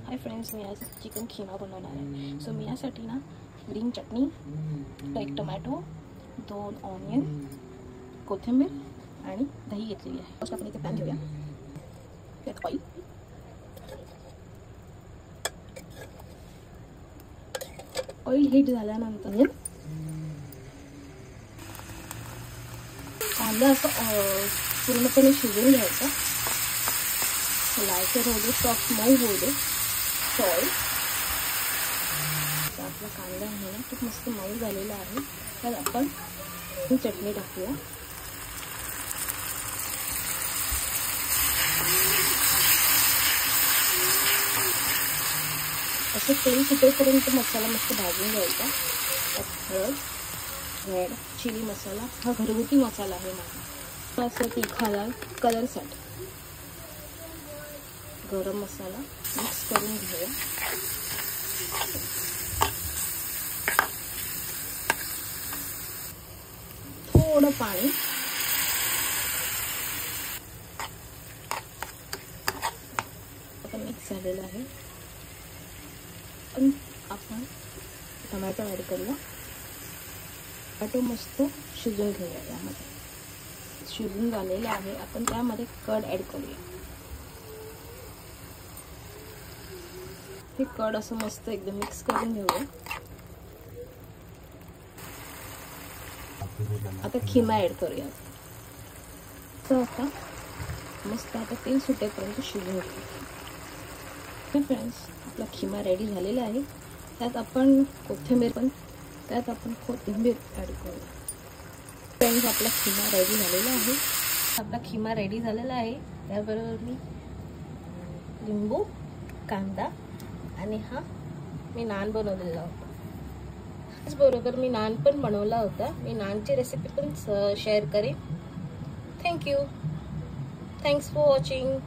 Hi friends, मी आज chicken keema बनवणार आहे. सो मी यासाठी ना ग्रीन चटणी, एक टोमॅटो, 2 ऑनियन, कोथिंबीर आणि दही घेतलेली आहे. फर्स्ट आपण इथे पॅन घेऊया. त्यात ऑइल हीट झाल्यानंतर कांदा असं पूर्णपणे शिजवून घ्यायचा. लालसर होऊ दे, सॉफ्ट मऊ होऊ दे. सॉल्ट, आपला कांदा आहे ना खूप मस्त मऊ झालेला आहे. तर आपण चटणी टाकूया. असं तेल सुटेपर्यंत मसाला मस्त भाजून घ्यायचा. हळद, रेड चिली मसाला, हा घरगुती मसाला आहे माझा. असं तिखाला कलरसाठी गरम मसाला मिक्स करून घेऊया. थोडं पाणी, आता मिक्स झालेलं आहे. आपण टोमॅटो ॲड करूया. टोमॅटो मस्त शिजून घेऊया. यामध्ये शिजून झालेलं आहे. आपण त्यामध्ये कर्ड ॲड करूया. हे कर्ड असं मस्त एकदम मिक्स करून घेऊया. आता खीमा ॲड करूया. तर आता मस्त आता तेल सुटेपर्यंत शिजून घेऊया. फ्रेंड्स, आपला खीमा रेडी झालेला आहे. त्यात आपण कोथिंबीर ॲड करूया. फ्रेंड्स, आपला खीमा रेडी झालेला आहे. त्याबरोबर मी लिंबू, कांदा आणि हा मी नान बनवलेला होता. त्याचबरोबर मी नान पण बनवला होता. मी नानची रेसिपी पण शेअर करेन. थँक्यू. Thanks for watching.